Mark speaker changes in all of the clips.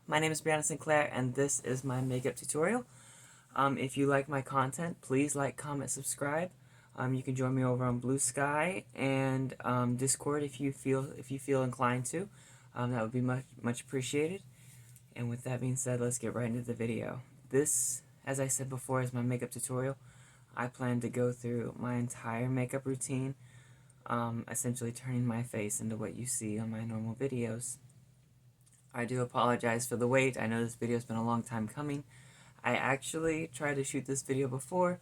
Speaker 1: My name is Brianna Sinclair, and this is my makeup tutorial. If you like my content, please like, comment, subscribe. You can join me over on Blue Sky and Discord if you feel inclined to. That would be much appreciated. And with that being said, let's get right into the video. This, as I said before, is my makeup tutorial. I plan to go through my entire makeup routine, essentially turning my face into what you see on my normal videos. I do apologize for the wait. I know this video's been a long time coming. I actually tried to shoot this video before,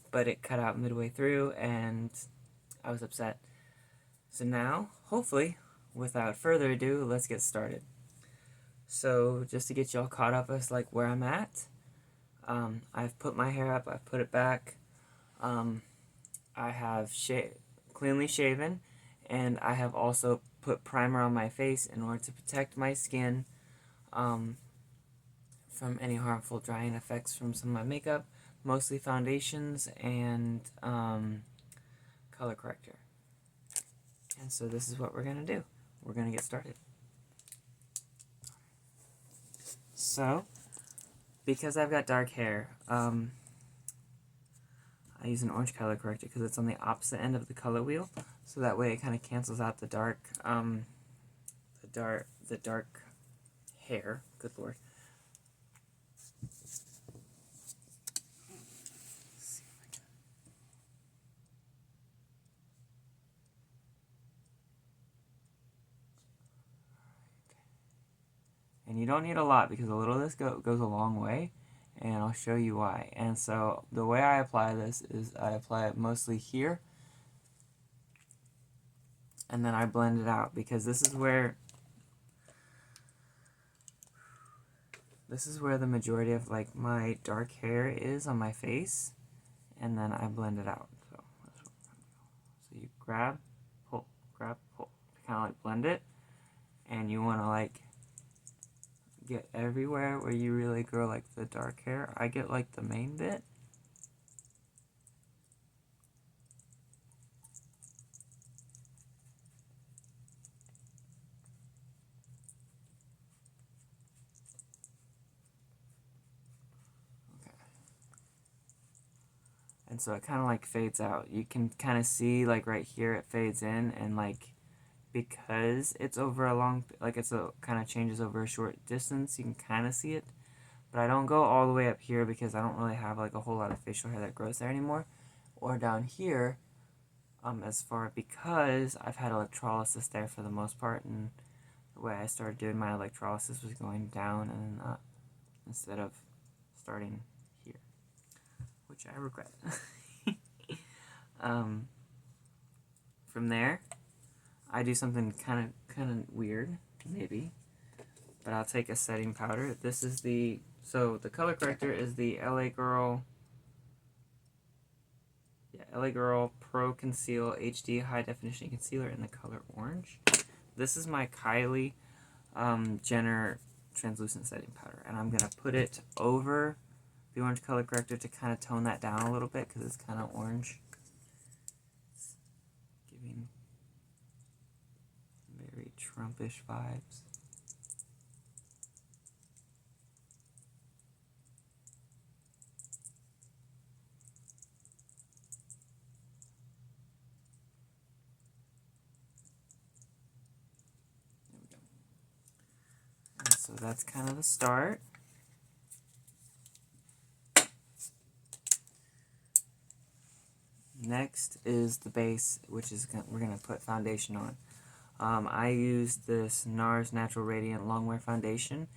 Speaker 1: but it cut out midway through and I was upset. So now, hopefully, without further ado, let's get started. So just to get y'all caught up as like where I'm at, I've put my hair up, I've put it back, I have cleanly shaven, and I have also put primer on my face in order to protect my skin from any harmful drying effects from some of my makeup, mostly foundations and color corrector. And so this is what we're going to do. We're going to get started. So, because I've got dark hair, I use an orange color corrector because it's on the opposite end of the color wheel, so that way it kind of cancels out the dark hair. Good lord. And you don't need a lot because a little of this goes a long way, and I'll show you why. And so the way I apply this is I apply it mostly here, and then I blend it out because this is where the majority of like my dark hair is on my face, and then I blend it out. So you grab, pull, kind of like blend it, and you want to like get everywhere where you really grow like the dark hair. I get like the main bit. Okay. And so it kind of like fades out. You can kind of see like right here it fades in, and like because it's over a long, like it's a kind of changes over a short distance, you can kind of see it. But I don't go all the way up here because I don't really have like a whole lot of facial hair that grows there anymore, or down here, because I've had electrolysis there for the most part, and the way I started doing my electrolysis was going down and up instead of starting here, which I regret. From there, I do something kind of weird, maybe, but I'll take a setting powder. This is the color corrector is the LA Girl Pro Conceal HD High Definition Concealer in the color orange. This is my Kylie Jenner translucent setting powder, and I'm gonna put it over the orange color corrector to kind of tone that down a little bit because it's kind of orange. It's giving very Trumpish vibes. There we go. And so that's kind of the start. Next is the base, which is we're gonna put foundation on. I use this NARS Natural Radiant Longwear Foundation,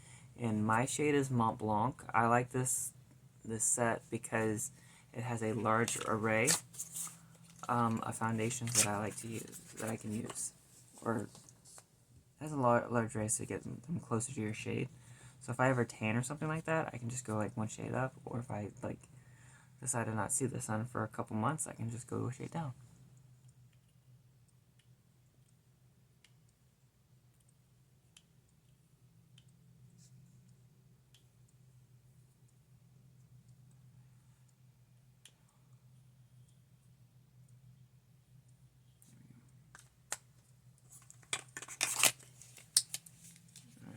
Speaker 1: and my shade is Mont Blanc. I like this set because it has a large array of foundations that I like to use, that I can use, or it has a large array so to get them closer to your shade. So if I ever tan or something like that, I can just go like one shade up, or if I like decide to not see the sun for a couple months, I can just go a shade down.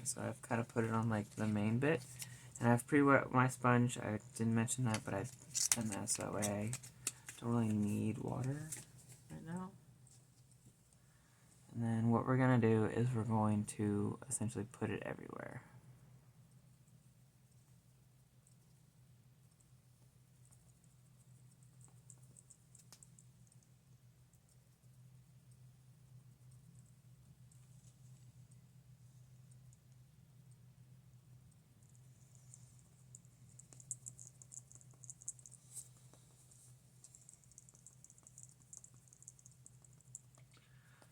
Speaker 1: So I've kind of put it on like the main bit. And I've pre-wet my sponge. I didn't mention that, but I've done that so that way I don't really need water right now. And then what we're going to do is we're going to essentially put it everywhere.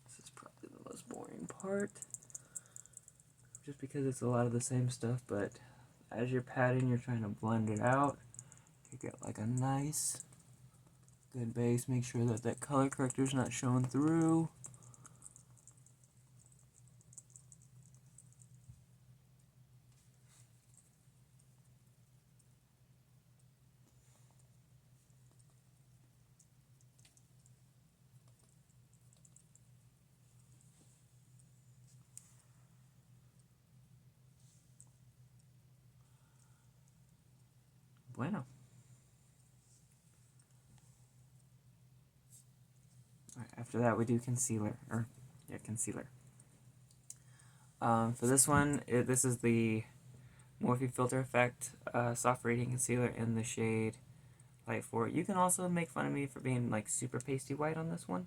Speaker 1: This is probably the most boring part, just because it's a lot of the same stuff, but as you're patting, you're trying to blend it out. You get like a nice, good base. Make sure that that color corrector is not showing through. Bueno. Alright, after that we do concealer, concealer. For this one, this is the Morphe Filter Effect Soft Radiant Concealer in the shade Light 4. You can also make fun of me for being like super pasty white on this one,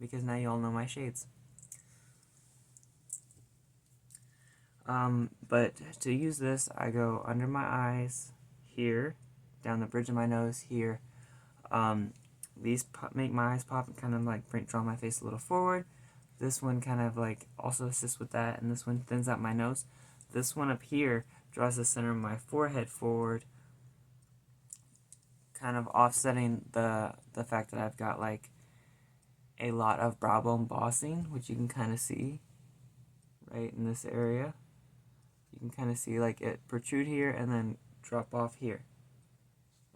Speaker 1: because now you all know my shades. But to use this, I go under my eyes here, down the bridge of my nose here. These make my eyes pop and kind of like draw my face a little forward. This one kind of like also assists with that, and this one thins out my nose. This one up here draws the center of my forehead forward, kind of offsetting the fact that I've got like a lot of brow bone embossing, which you can kind of see right in this area. You can kind of see like it protrude here and then drop off here.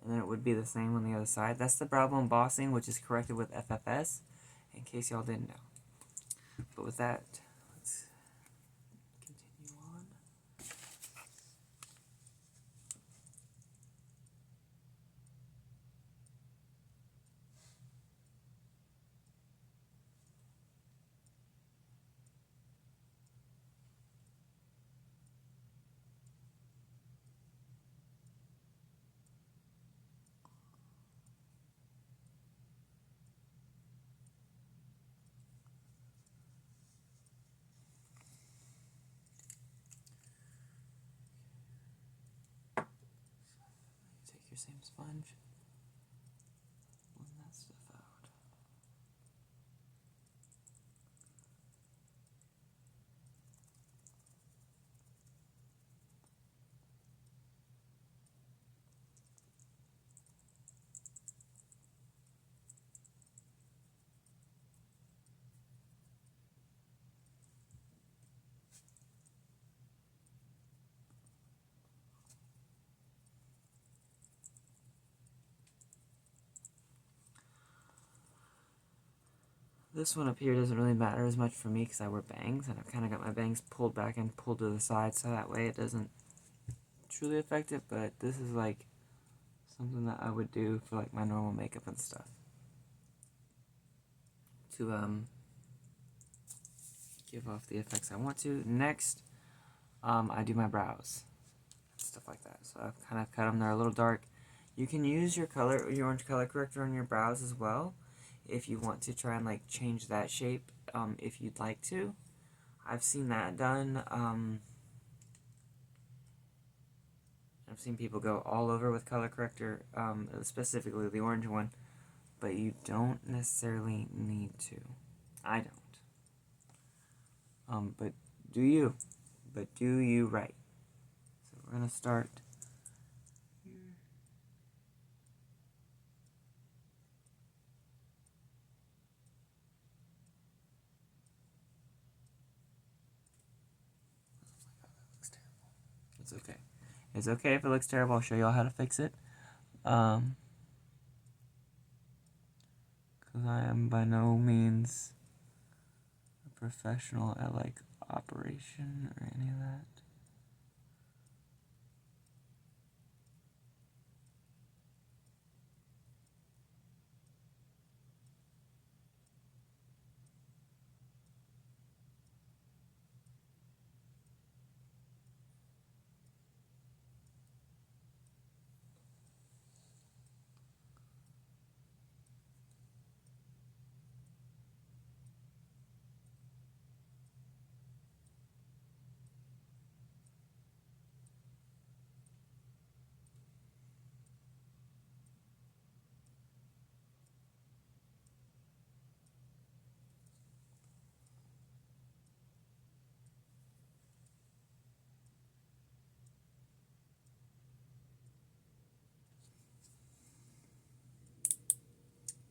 Speaker 1: And then it would be the same on the other side. That's the brow bone embossing, which is corrected with FFS, in case y'all didn't know. But with that, let's continue on. Take your same sponge, blend that stuff out. This one up here doesn't really matter as much for me because I wear bangs, and I've kind of got my bangs pulled back and pulled to the side, so that way it doesn't truly affect it, but this is like something that I would do for like my normal makeup and stuff. To give off the effects I want to. Next, I do my brows. Stuff like that. So I've kind of cut them, they're a little dark. You can use your orange color corrector on your brows as well, if you want to try and like change that shape, if you'd like to. I've seen that done. I've seen people go all over with color corrector, specifically the orange one, but you don't necessarily need to. I don't. But do you? But do you right. So we're gonna start here. Looks terrible. It's okay. It's okay if it looks terrible. I'll show y'all how to fix it. Because I am by no means a professional at like operation or any of that.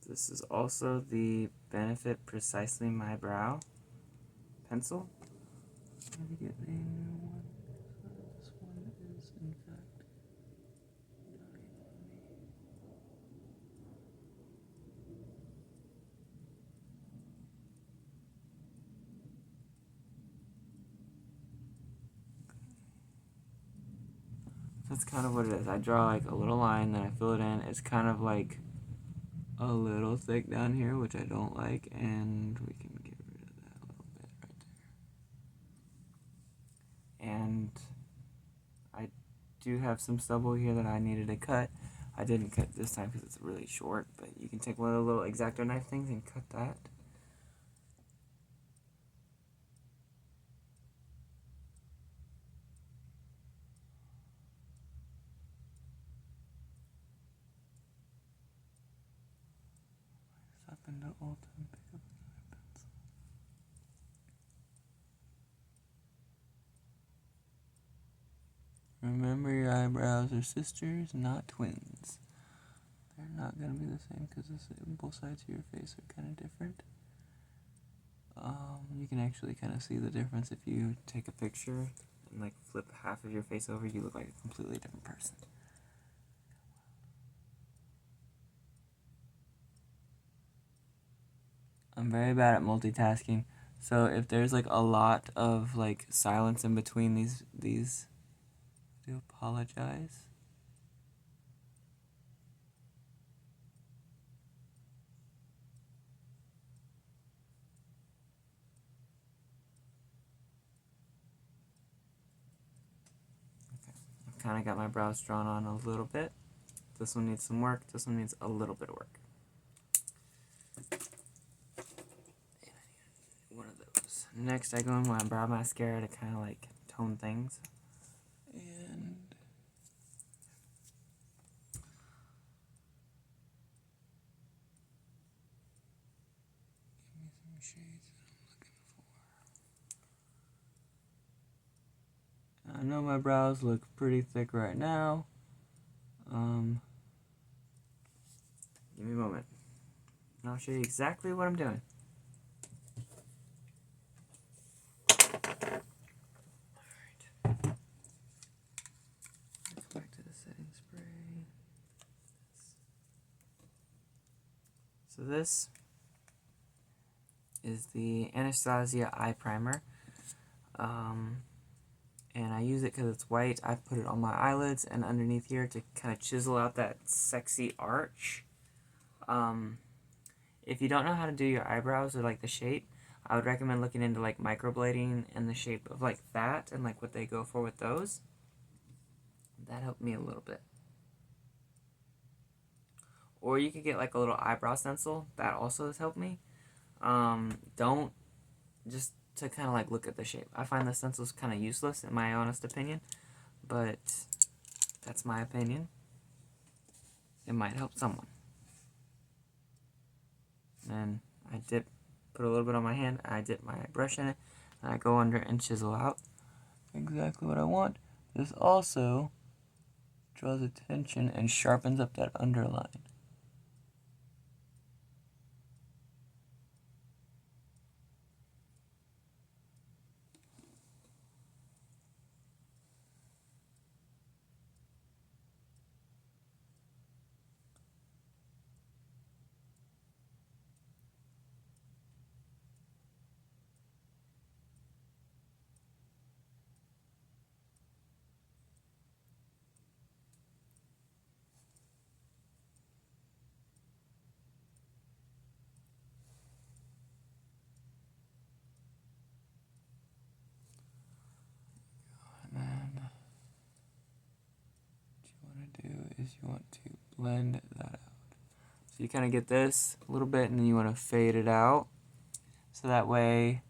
Speaker 1: This is also the Benefit Precisely My Brow pencil. Trying to get a new one. This one is, in fact, dying on me. That's kind of what it is. I draw like a little line, then I fill it in. It's kind of like a little thick down here, which I don't like, and we can get rid of that a little bit right there. And I do have some stubble here that I needed to cut. I didn't cut this time because it's really short, but you can take one of the little X-Acto knife things and cut that. Up into Ultim, pick up another pencil. Remember, your eyebrows are sisters, not twins. They're not going to be the same because both sides of your face are kind of different. You can actually kind of see the difference if you take a picture and like flip half of your face over. You look like a completely different person. I'm very bad at multitasking, so if there's like a lot of like silence in between these, I do apologize. Kind of got my brows drawn on a little bit. This one needs some work. This one needs a little bit of work. And I need one of those. Next, I go in my brow mascara to kind of like tone things. And give me some shades that I'm looking for. I know my brows look pretty thick right now. Give me a moment, and I'll show you exactly what I'm doing. Alright. Let's go back to the setting spray. So this is the Anastasia Eye Primer. And I use it because it's white. I put it on my eyelids and underneath here to kind of chisel out that sexy arch. If you don't know how to do your eyebrows or like the shape, I would recommend looking into like microblading and the shape of like that and like what they go for with those. That helped me a little bit. Or you could get like a little eyebrow stencil. That also has helped me. Don't just to kind of like look at the shape. I find the stencils kind of useless in my honest opinion, but that's my opinion. It might help someone. And I put a little bit on my hand, I dip my brush in it, and I go under and chisel out exactly what I want. This also draws attention and sharpens up that underline. is you want to blend that out. So you kind of get this a little bit, and then you want to fade it out. So that way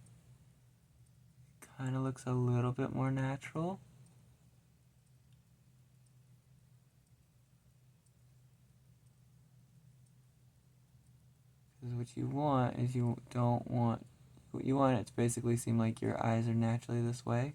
Speaker 1: it kind of looks a little bit more natural. Because what you want is you don't want, what you want it to basically seem like your eyes are naturally this way.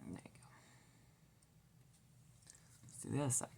Speaker 1: There you go. Let's do the other side.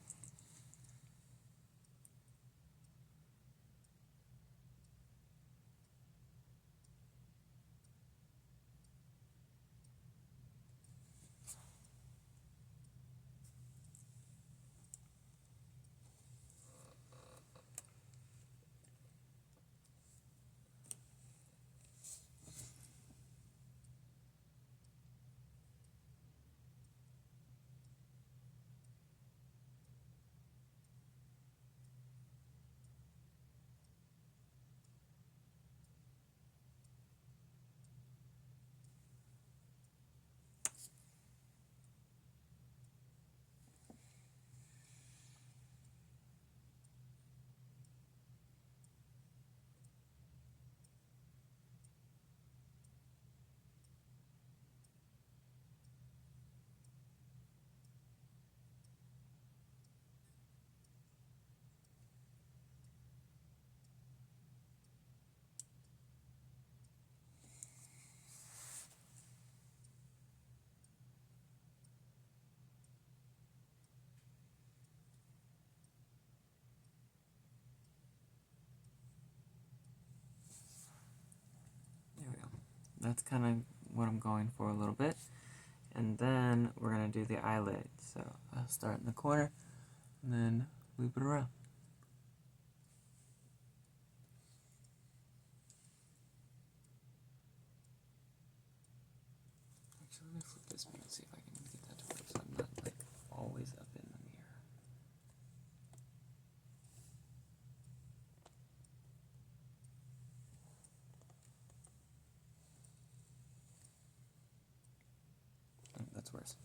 Speaker 1: There we go. That's kind of what I'm going for a little bit. And then we're going to do the eyelid. So I'll start in the corner and then loop it around. Actually, let me flip this one and see if I can get that to work so I'm not like always up in the mirror. Oh, that's worse.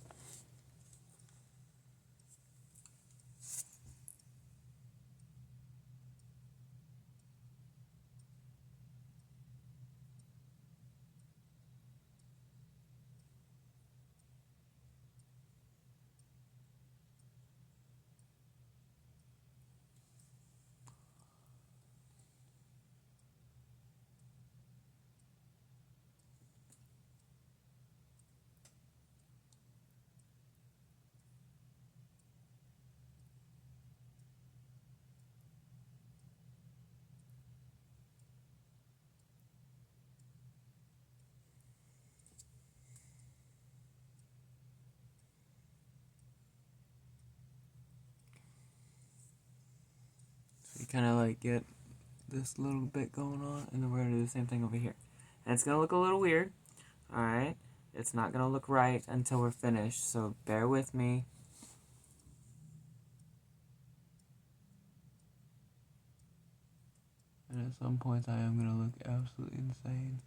Speaker 1: So you kind of like get this little bit going on, and then we're going to do the same thing over here. And it's going to look a little weird, alright? It's not going to look right until we're finished, so bear with me. And at some points I am going to look absolutely insane.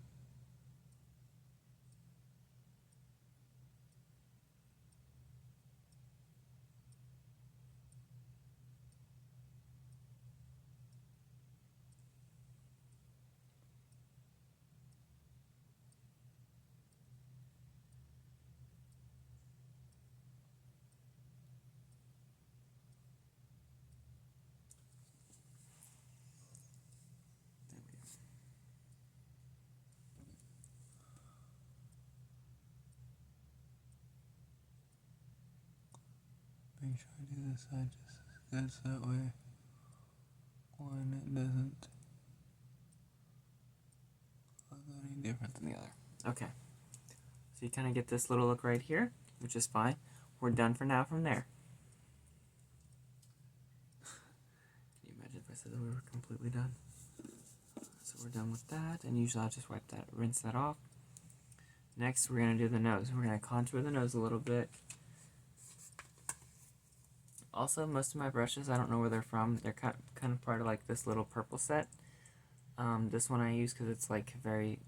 Speaker 1: Make sure I do this side just as good so that way one it doesn't look any different than the other. Okay, so you kind of get this little look right here, which is fine. We're done for now from there. Can you imagine if I said because we're completely done. So we're done with that, and usually I'll just rinse that off. Next, we're going to do the nose. We're going to contour the nose a little bit. Also, most of my brushes, I don't know where they're from. They're kind of part of like this little purple set. This one I use because it's like very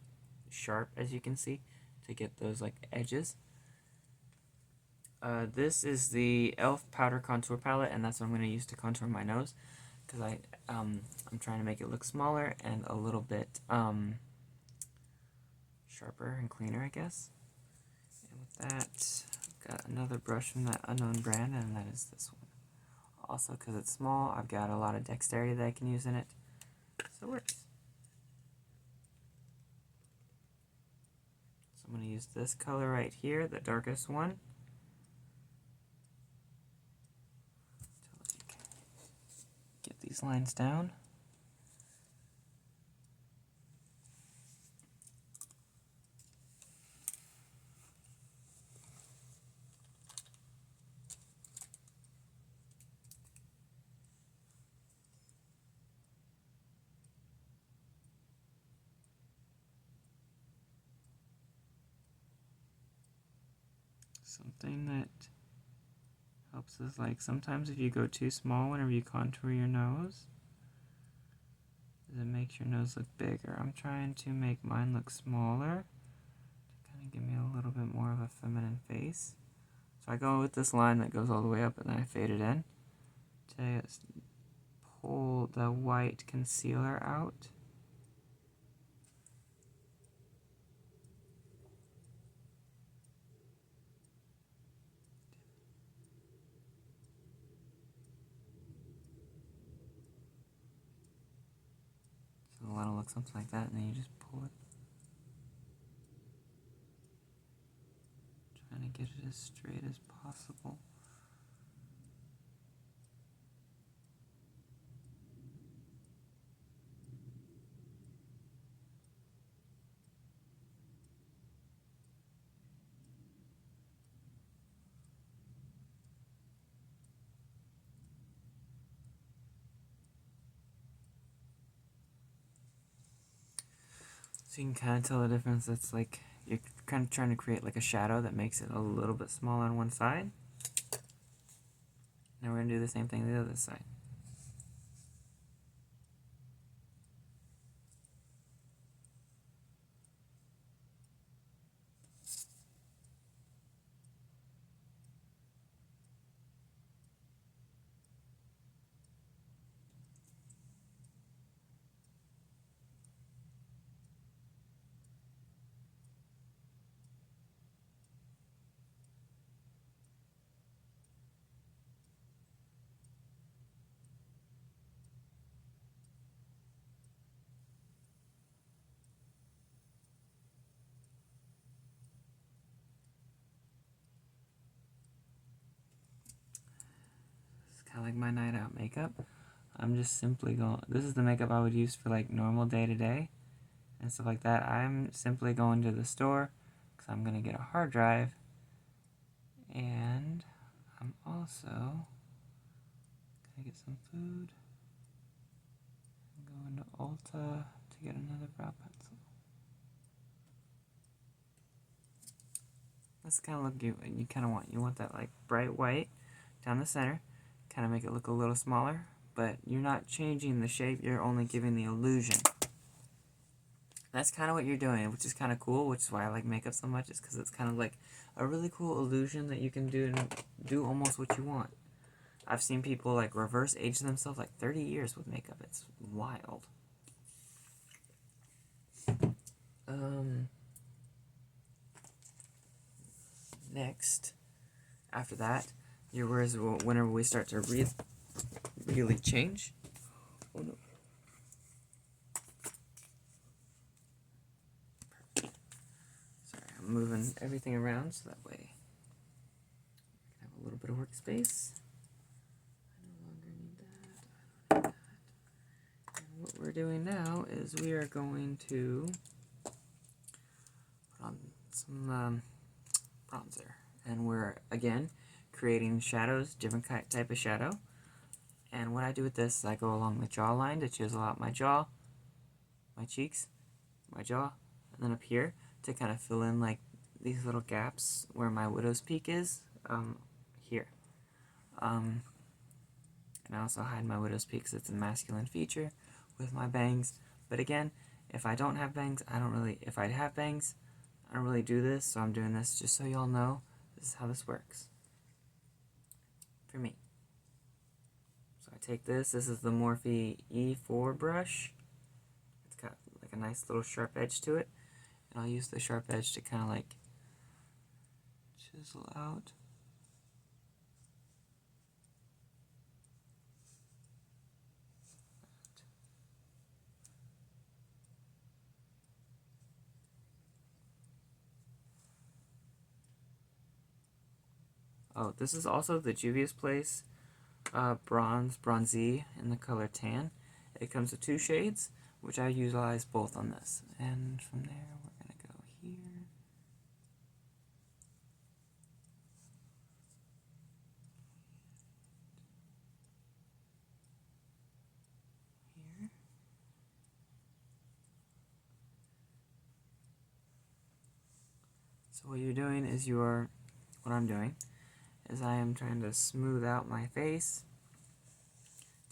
Speaker 1: sharp, as you can see, to get those like edges. This is the e.l.f. powder contour palette, and that's what I'm going to use to contour my nose, because I'm trying to make it look smaller and a little bit sharper and cleaner, I guess. And with that, I've got another brush from that unknown brand, and that is this one. Also, because it's small, I've got a lot of dexterity that I can use in it, so it works. So I'm going to use this color right here, the darkest one. Get these lines down. Something that helps is like sometimes if you go too small whenever you contour your nose, it makes your nose look bigger. I'm trying to make mine look smaller to kind of give me a little bit more of a feminine face. So I go with this line that goes all the way up and then I fade it in to pull the white concealer out. So the line will look something like that, and then you just pull it. Trying to get it as straight as possible. So you can kind of tell the difference. It's like you're kind of trying to create like a shadow that makes it a little bit smaller on one side. Now we're going to do the same thing on the other side. Kind of like my night out makeup. I'm just simply going, this is the makeup I would use for like normal day to day and stuff like that. I'm simply going to the store because I'm going to get a hard drive, and I'm also going to get some food and go into Ulta to get another brow pencil. That's kind of look you kind of want. You want that like bright white down the center. Kind of make it look a little smaller, but you're not changing the shape, you're only giving the illusion. That's kind of what you're doing, which is kind of cool, which is why I like makeup so much, is because it's kind of like a really cool illusion that you can do almost what you want. I've seen people like reverse age themselves like 30 years with makeup. It's wild. Next, after that, your words will, whenever we start to really change. Oh no. Perfect. Sorry, I'm moving everything around so that way I can have a little bit of workspace. I no longer need that. I don't need that. And what we're doing now is we are going to put on some bronzer. And we're, again, creating shadows, different type of shadow. And what I do with this is I go along the jawline to chisel out my jaw, my cheeks, my jaw, and then up here to kind of fill in like these little gaps where my widow's peak is, here. And I also hide my widow's peak because it's a masculine feature with my bangs. But again, if I don't have bangs, if I have bangs, I don't really do this, so I'm doing this just so y'all know this is how this works for me. So I take this is the Morphe E4 brush. It's got like a nice little sharp edge to it, and I'll use the sharp edge to kind of like chisel out. Oh, this is also the Juvia's Place Bronzy in the color tan. It comes with 2 shades, which I utilize both on this. And from there, we're going to go here. Here. So what you're doing is what I'm doing is I am trying to smooth out my face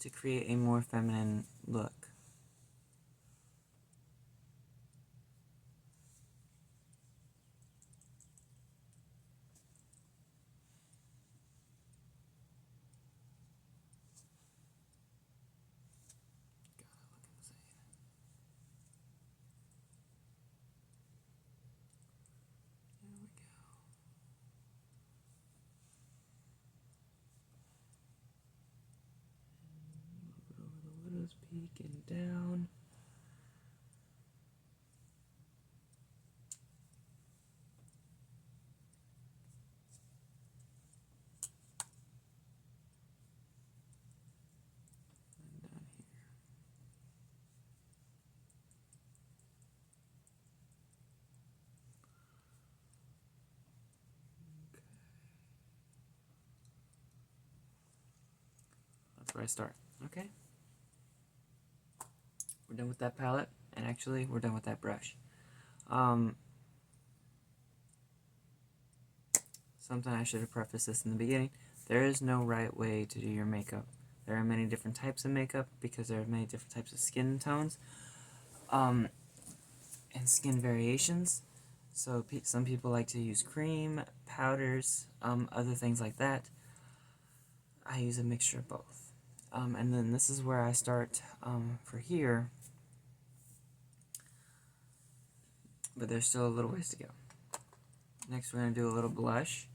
Speaker 1: to create a more feminine look. Peeking down. And down here. Okay. That's where I start. Okay. We're done with that palette, and actually, we're done with that brush. Something I should have prefaced this in the beginning. There is no right way to do your makeup. There are many different types of makeup because there are many different types of skin tones, and skin variations. So some people like to use cream, powders, other things like that. I use a mixture of both. And then this is where I start for here. But there's still a little ways to go. Next, we're going to do a little blush.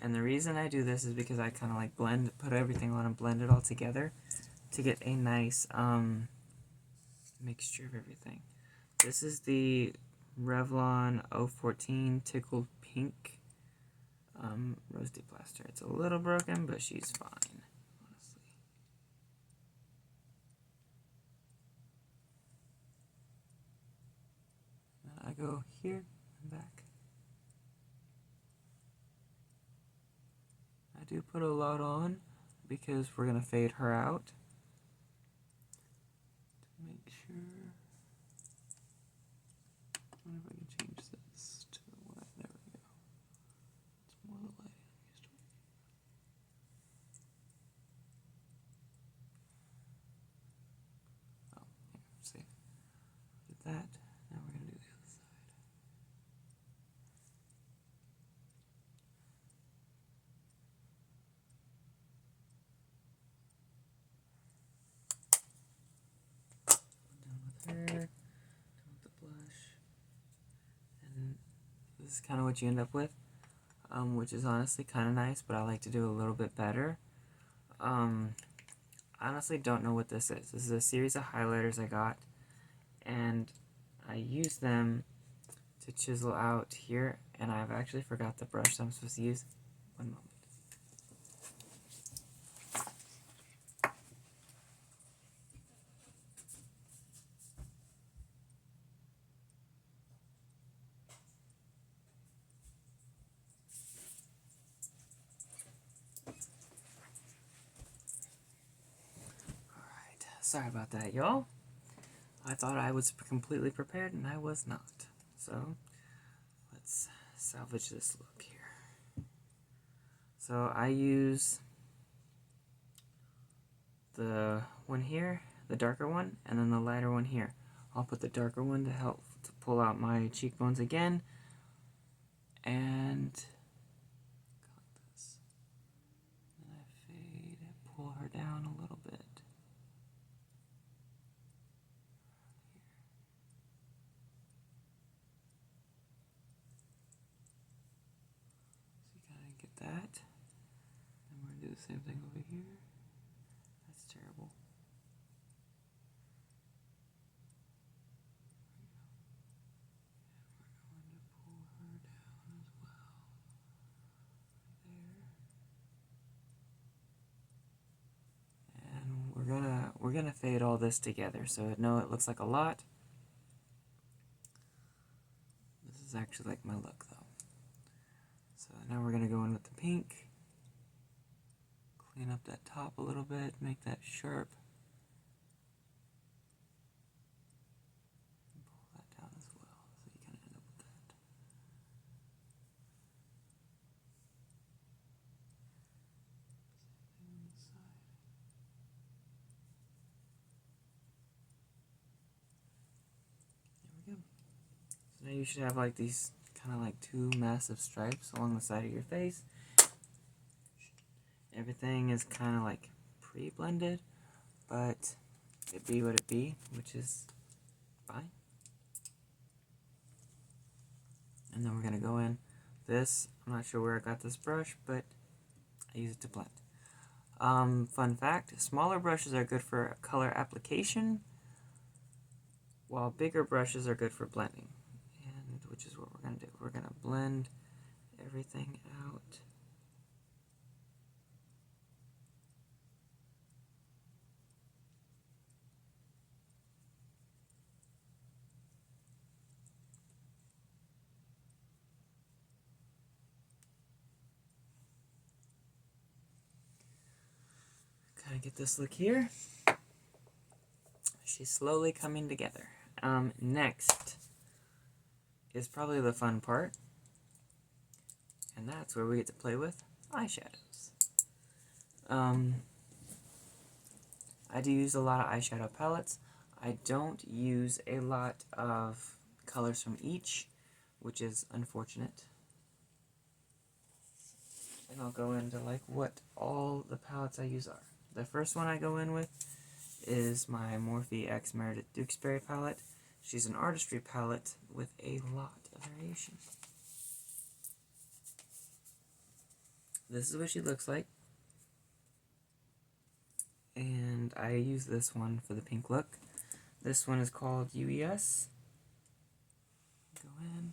Speaker 1: And the reason I do this is because I kind of like put everything on and blend it all together to get a nice mixture of everything. This is the Revlon 014 Tickled Pink Rose Deplaster. It's a little broken, but she's fine, honestly. I go here and back. I do put a lot on because we're going to fade her out. To make sure. I wonder if I can change this to what? There we go. It's more the lighting I'm used to. Oh, yeah, see. Did that. Now we're going to do the other side. Done with her. Done with the blush. And this is kind of what you end up with, which is honestly kind of nice, but I like to do a little bit better. I honestly don't know what this is. This is a series of highlighters I got, and I use them to chisel out here, and I've actually forgot the brush that I'm supposed to use. One moment. Sorry about that, y'all. I thought I was completely prepared, and I was not. So, let's salvage this look here. So, I use the one here, the darker one, and then the lighter one here. I'll put the darker one to help to pull out my cheekbones again. And got this. Then I fade and pull her down a little bit. So you kind of get that. And we're going to do the same thing over here. That's terrible. We're gonna fade all this together, so no, it looks like a lot. This is actually like my look though. So now we're gonna go in with the pink, clean up that top a little bit, make that sharp, and pull that down as well, so you kind of end up with that. Same thing on this side. There we go. So now you should have like these kind of like two massive stripes along the side of your face. Everything is kind of like pre-blended, but it be what it be, which is fine. And then we're gonna go in this. I'm not sure where I got this brush, but I use it to blend. Fun fact, smaller brushes are good for color application, while bigger brushes are good for blending. And which is what we're gonna do. We're gonna blend everything out. Kind of get this look here. She's slowly coming together. Next is probably the fun part, and that's where we get to play with eyeshadows. I do use a lot of eyeshadow palettes. I don't use a lot of colors from each, which is unfortunate. And I'll go into like what all the palettes I use are. The first one I go in with is my Morphe X Meredith Dukesbury palette. She's an artistry palette with a lot of variation. This is what she looks like. And I use this one for the pink look. This one is called UES. Go in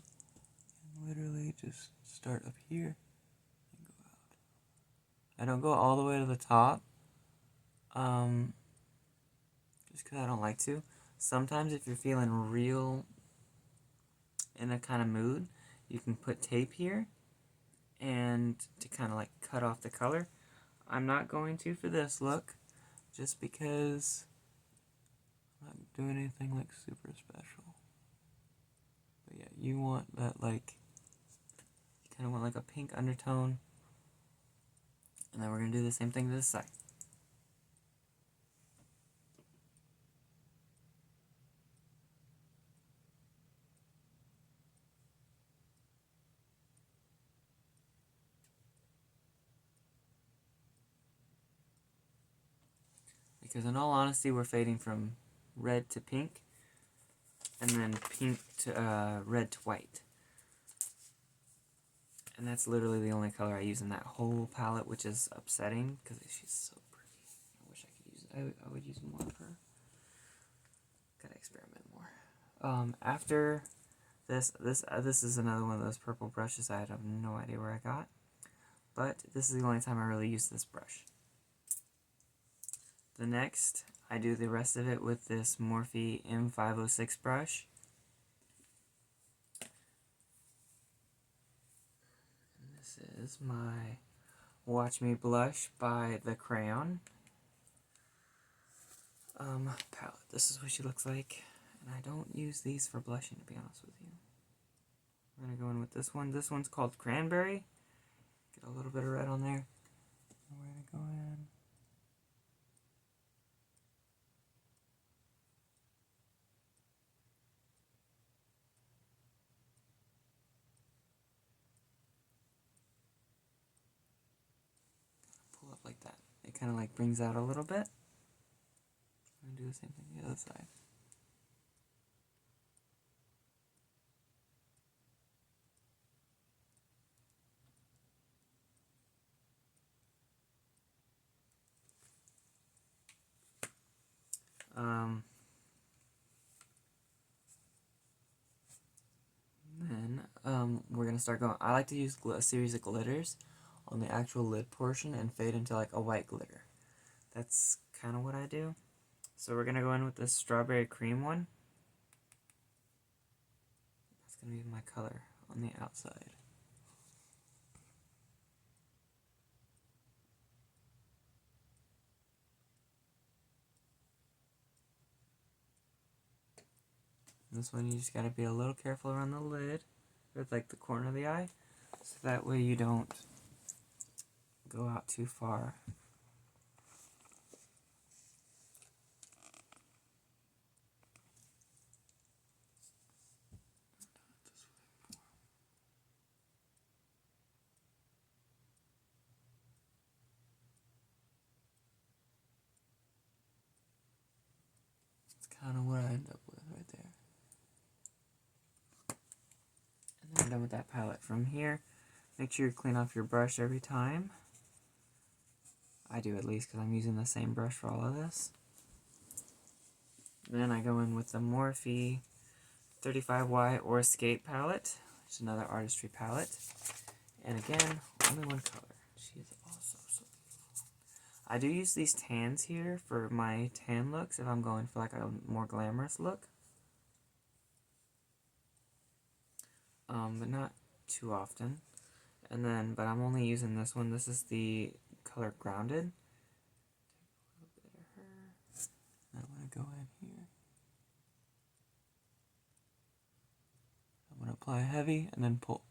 Speaker 1: and literally just start up here and go out. I don't go all the way to the top, just because I don't like to. Sometimes if you're feeling real in a kind of mood, you can put tape here and to kind of like cut off the color. I'm not going to for this look, just because I'm not doing anything like super special. But yeah, you want that like, you kind of want like a pink undertone. And then we're going to do the same thing to this side. Because in all honesty, we're fading from red to pink, and then pink to red to white. And that's literally the only color I use in that whole palette, which is upsetting, because she's so pretty. I wish I could use it. I would use more of her. Gotta experiment more. After this is another one of those purple brushes I have no idea where I got. But this is the only time I really use this brush. The next, I do the rest of it with this Morphe M506 brush. And this is my Watch Me Blush by The Crayon. palette. This is what she looks like. And I don't use these for blushing, to be honest with you. I'm going to go in with this one. This one's called Cranberry. Get a little bit of red on there. We're going to go in. Pull up like that. It kind of like brings out a little bit. I'm going to do the same thing on the other side. We're going to start going. I like to use a series of glitters on the actual lid portion and fade into like a white glitter. That's kind of what I do. So we're going to go in with this strawberry cream one. That's going to be my color on the outside. This one you just got to be a little careful around the lid with like the corner of the eye, so that way you don't go out too far. That's kind of what I end up with right there. And then I'm done with that palette. From here, make sure you clean off your brush every time. I do, at least, because I'm using the same brush for all of this. Then I go in with the Morphe 35Y or Escape palette, which is another artistry palette. And again, only one color. She is also so beautiful. I do use these tans here for my tan looks if I'm going for like a more glamorous look. But not too often. And then, but I'm only using this one. This is the color Grounded. Take a little bit of her. And I'm going to go in here. I'm going to apply heavy and then pull.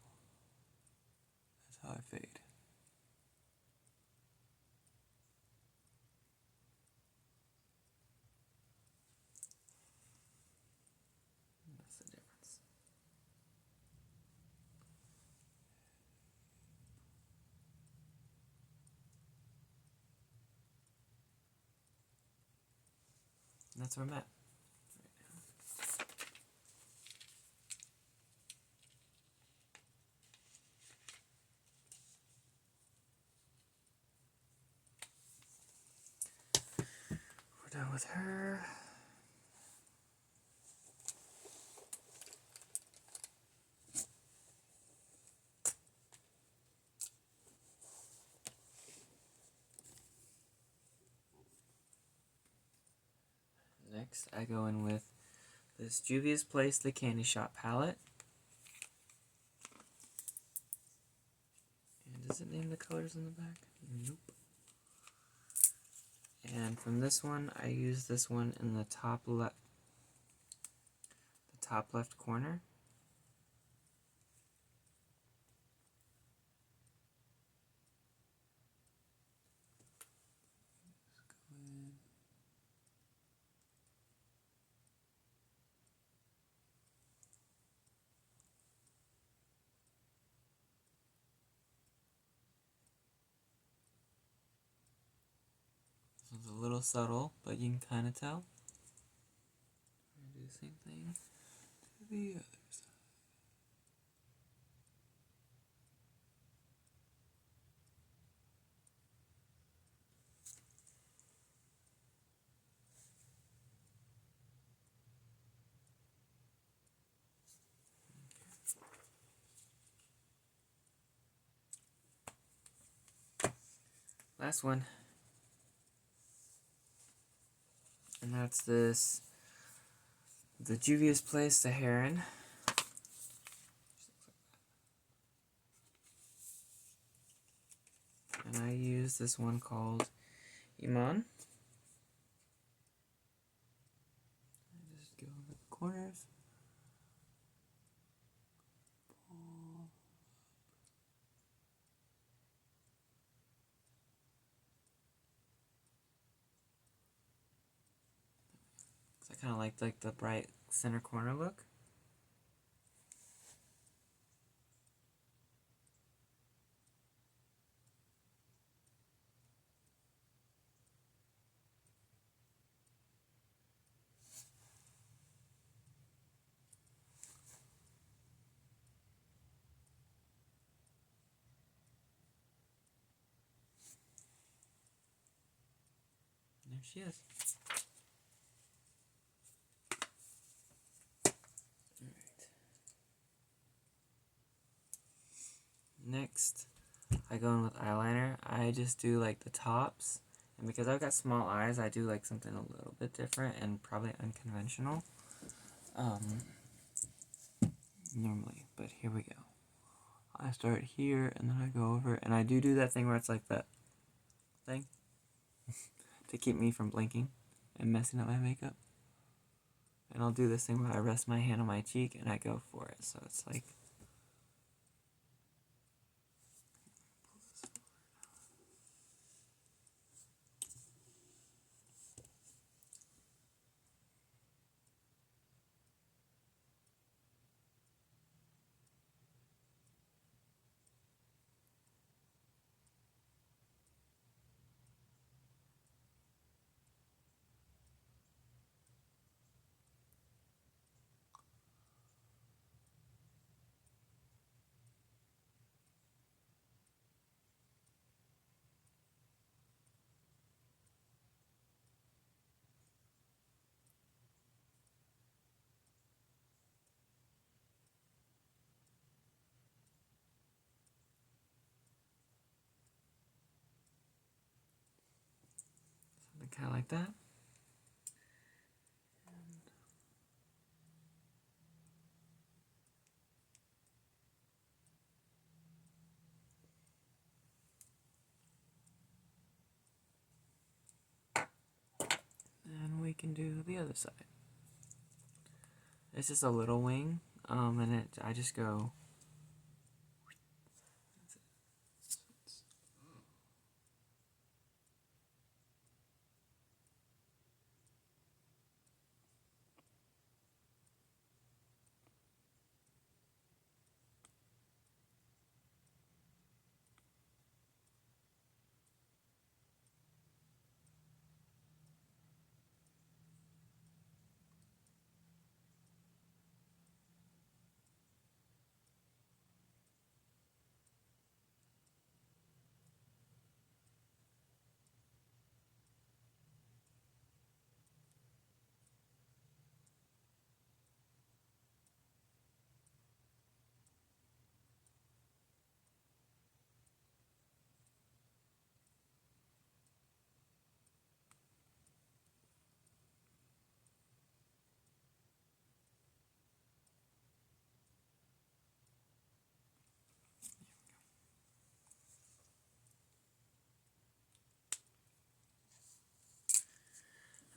Speaker 1: That's how I fade. That's the difference. And that's where I'm at. We're done with her. Next, I go in with this Juvia's Place The Candy Shop palette. And does it name the colors in the back? Nope. And from this one, I use this one in the top left corner. This one's a little subtle, but you can kind of tell. I'm going to do the same thing to the other side. Last one. And that's this, the Juvia's Place The Heron. And I use this one called Iman. corners. I kind of like the bright center corner look. There she is. Alright. Next, I go in with eyeliner. I just do like the tops. And because I've got small eyes, I do like something a little bit different and probably unconventional. Normally, but here we go. I start here and then I go over, and I do that thing where it's like that thing to keep me from blinking and messing up my makeup. And I'll do this thing where I rest my hand on my cheek and I go for it. So it's like, something kind of like that. And we can do the other side. It's just a little wing, and I just go.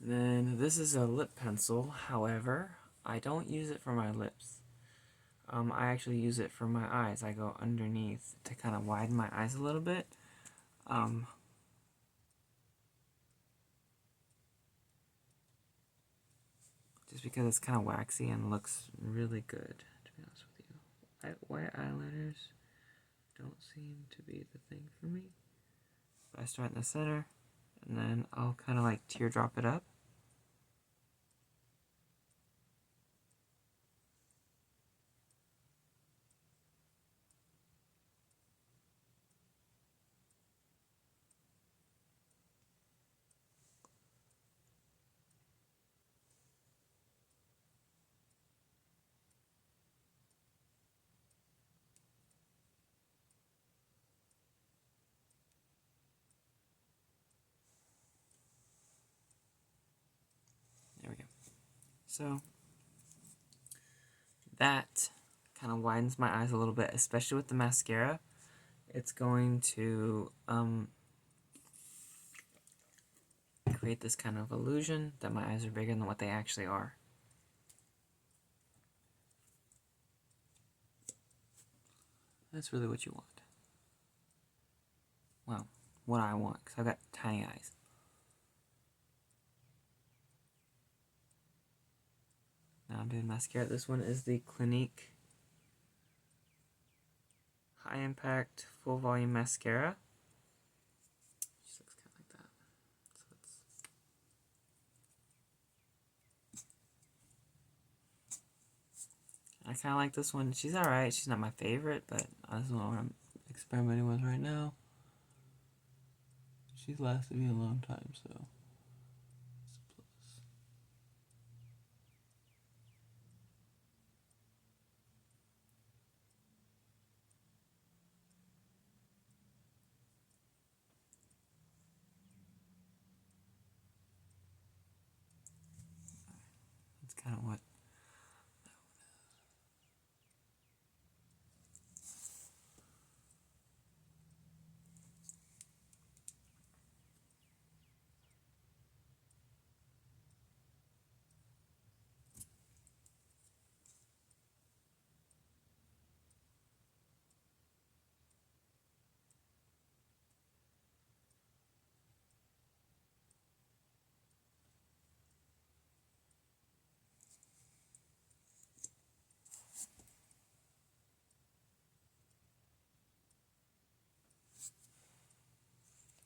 Speaker 1: Then this is a lip pencil. However, I don't use it for my lips. I actually use it for my eyes. I go underneath to kind of widen my eyes a little bit. Just because it's kind of waxy and looks really good, to be honest with you. White eyeliners don't seem to be the thing for me. But I start in the center, and then I'll kind of like teardrop it up. There we go. So that kind of widens my eyes a little bit, especially with the mascara. It's going to create this kind of illusion that my eyes are bigger than what they actually are. That's really what you want. Well, what I want, because I've got tiny eyes. Now I'm doing mascara. This one is the Clinique High Impact Full Volume Mascara. Just looks kind of like that. So I kind of like this one. She's alright. She's not my favorite, but this is what I'm experimenting with right now. She's lasted me a long time, so it's a plus. That's kind of what.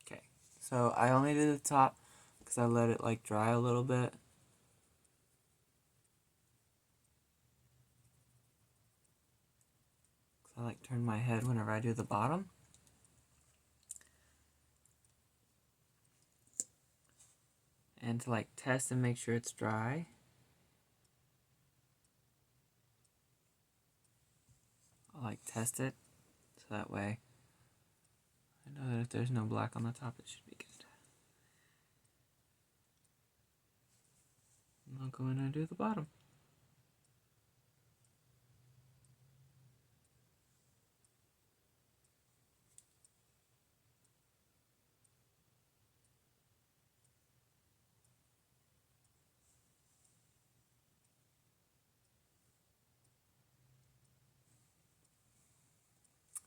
Speaker 1: Okay, so I only did the top because I let it like dry a little bit. I like turn my head whenever I do the bottom. And to like test and make sure it's dry, I'll like test it so that way I know that if there's no black on the top, it should be good. And I'll go in and do the bottom.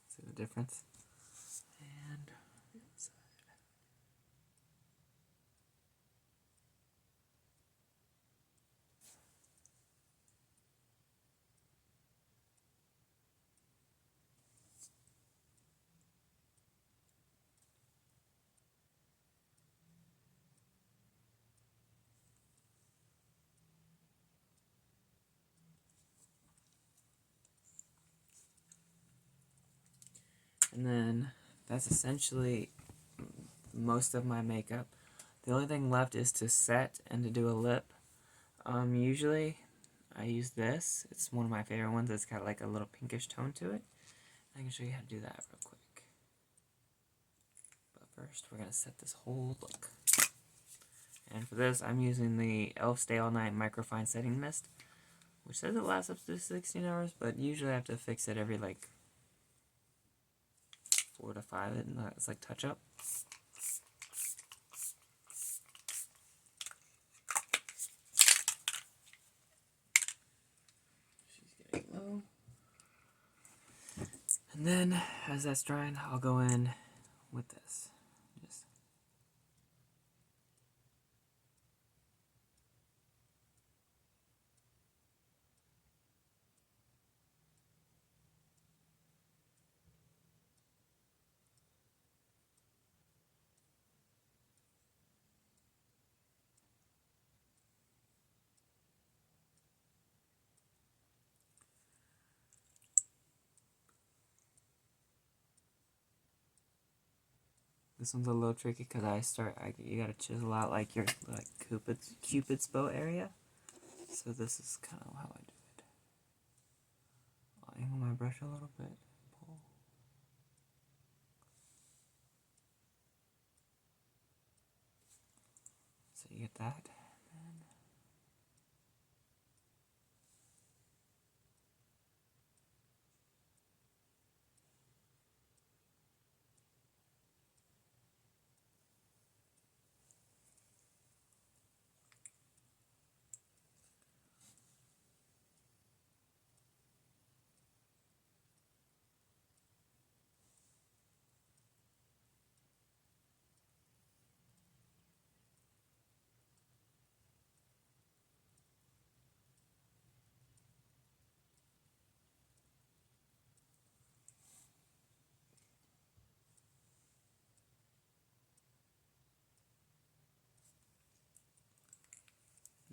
Speaker 1: See the difference? And the other side. And then that's essentially most of my makeup. The only thing left is to set and to do a lip. Usually I use this. It's one of my favorite ones. It's got like a little pinkish tone to it. I can show you how to do that real quick. But first we're going to set this whole look. And for this I'm using the e.l.f. Stay All Night Microfine Setting Mist, which says it lasts up to 16 hours, but usually I have to fix it every like 4 to 5, and it's like touch up. She's getting low. And then as that's drying, I'll go in with this. This one's a little tricky because you gotta chisel out like your Cupid's bow area. So this is kind of how I do it. I'll angle my brush a little bit. Pull. So you get that.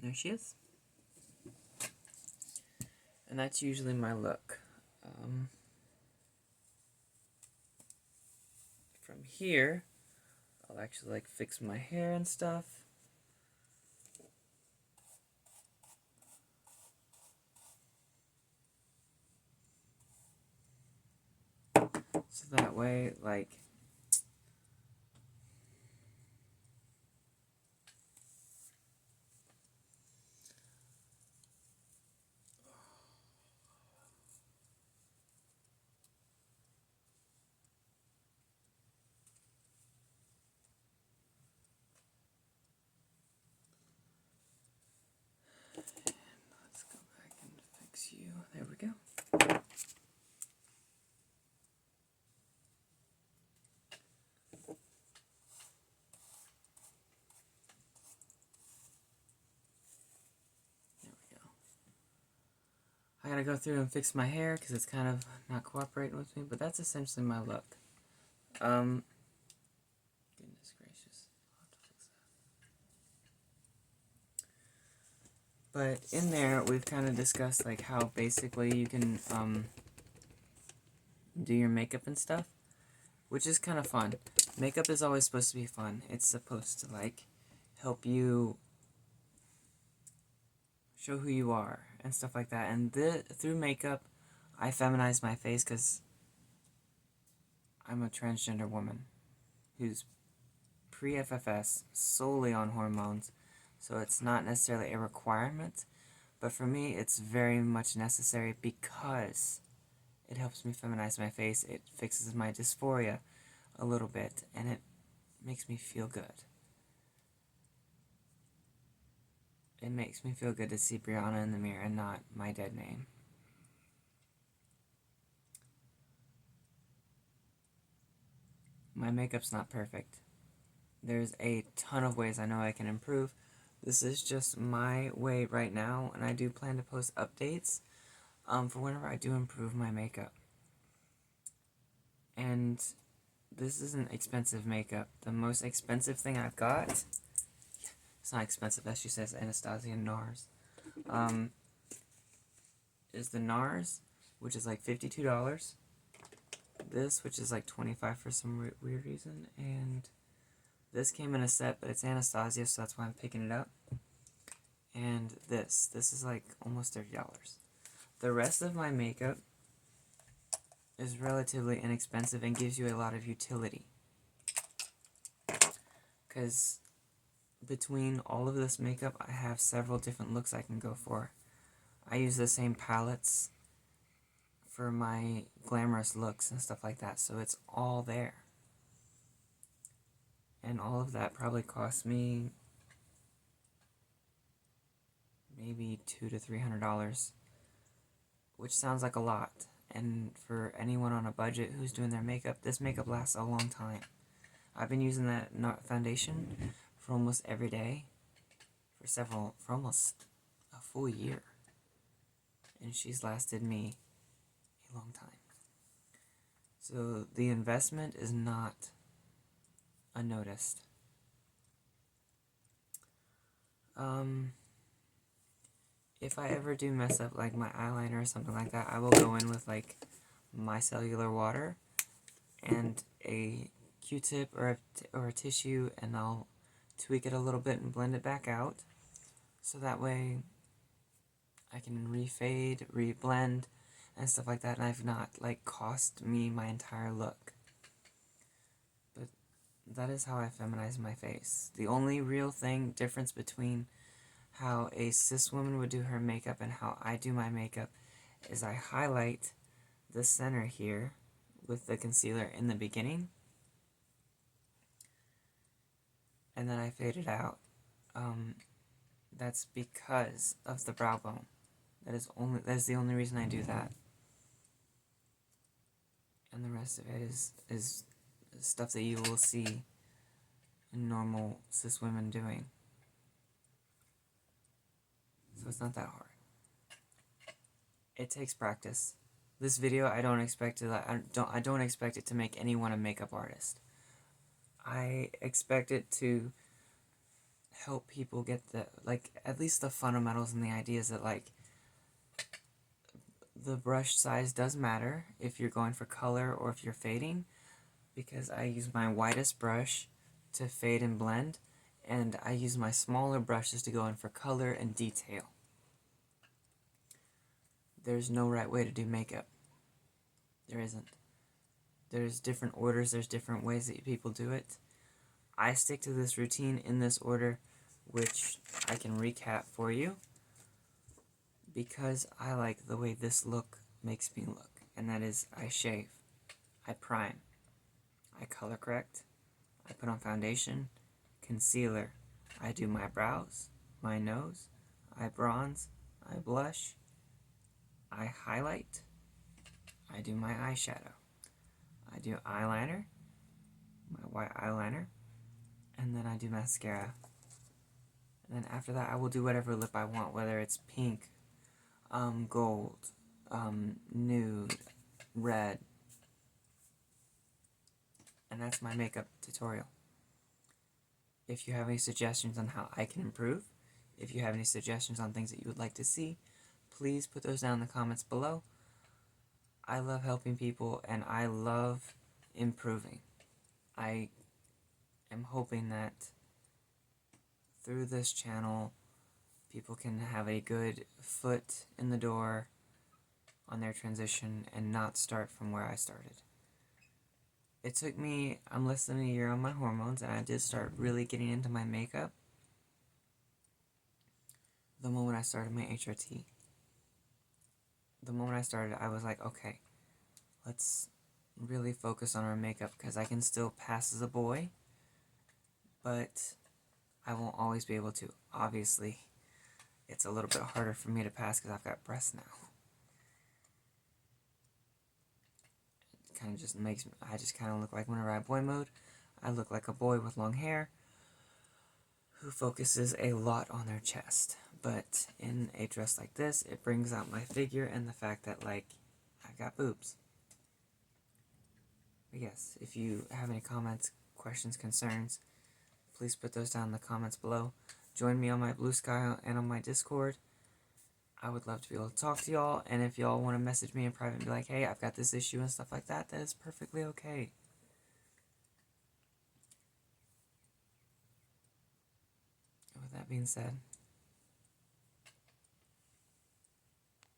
Speaker 1: There she is. And that's usually my look. From here, I'll actually like fix my hair and stuff. So that way, like, let's go back and fix you. There we go. I gotta go through and fix my hair because it's kind of not cooperating with me, but that's essentially my look. Goodness gracious. I'll have to fix that. But in there, we've kind of discussed like how basically you can do your makeup and stuff, which is kind of fun. Makeup is always supposed to be fun. It's supposed to like help you show who you are and stuff like that. And through makeup, I feminize my face because I'm a transgender woman who's pre-FFS, solely on hormones, so it's not necessarily a requirement, but for me it's very much necessary because it helps me feminize my face, it fixes my dysphoria a little bit, and it makes me feel good. It makes me feel good to see Brianna in the mirror and not my dead name. My makeup's not perfect. There's a ton of ways I know I can improve. This is just my way right now, and I do plan to post updates for whenever I do improve my makeup. And this isn't expensive makeup. The most expensive thing I've got, it's not expensive, as she says, Anastasia NARS, is the NARS, which is like $52. This, which is like $25 for some weird reason, and this came in a set, but it's Anastasia, so that's why I'm picking it up. And this is like almost $30. The rest of my makeup is relatively inexpensive and gives you a lot of utility. Because between all of this makeup, I have several different looks I can go for. I use the same palettes for my glamorous looks and stuff like that, so it's all there. And all of that probably cost me maybe $200 to $300, which sounds like a lot. And for anyone on a budget who's doing their makeup, this makeup lasts a long time. I've been using that foundation for almost every day for almost a full year, and she's lasted me a long time. So the investment is not unnoticed. If I ever do mess up like my eyeliner or something like that, I will go in with like micellar water and a Q-tip or a tissue, and I'll tweak it a little bit and blend it back out, so that way I can refade, reblend, and stuff like that, and I've not like cost me my entire look. But that is how I feminize my face. The only real difference between how a cis woman would do her makeup and how I do my makeup is I highlight the center here with the concealer in the beginning, and then I fade it out. That's because of the brow bone. That is the only reason I do that. And the rest of it is stuff that you will see normal cis women doing. So it's not that hard. It takes practice. This video, I don't expect it to make anyone a makeup artist. I expect it to help people get the, like, at least the fundamentals and the ideas that, like, the brush size does matter if you're going for color or if you're fading, because I use my widest brush to fade and blend, and I use my smaller brushes to go in for color and detail. There's no right way to do makeup. There isn't. There's different orders, there's different ways that people do it. I stick to this routine in this order, which I can recap for you, because I like the way this look makes me look, and that is I shave, I prime, I color correct, I put on foundation, concealer, I do my brows, my nose, I bronze, I blush, I highlight, I do my eyeshadow, I do eyeliner, my white eyeliner, and then I do mascara. And then after that I will do whatever lip I want, whether it's pink, gold, nude, red. And that's my makeup tutorial. If you have any suggestions on how I can improve, if you have any suggestions on things that you would like to see, please put those down in the comments below. I love helping people and I love improving. I am hoping that through this channel people can have a good foot in the door on their transition and not start from where I started. It took me, I'm less than a year on my hormones, and I did start really getting into my makeup the moment I started my HRT. The moment I started, I was like, okay, let's really focus on our makeup, because I can still pass as a boy, but I won't always be able to. Obviously, it's a little bit harder for me to pass because I've got breasts now. It kind of just makes me, I just kind of look like, whenever I have boy mode, I look like a boy with long hair who focuses a lot on their chest. But in a dress like this, it brings out my figure and the fact that, like, I've got boobs. But yes, if you have any comments, questions, concerns, please put those down in the comments below. Join me on my Blue Sky and on my Discord. I would love to be able to talk to y'all, and if y'all want to message me in private and be like, hey, I've got this issue and stuff like that, that is perfectly okay. With that being said,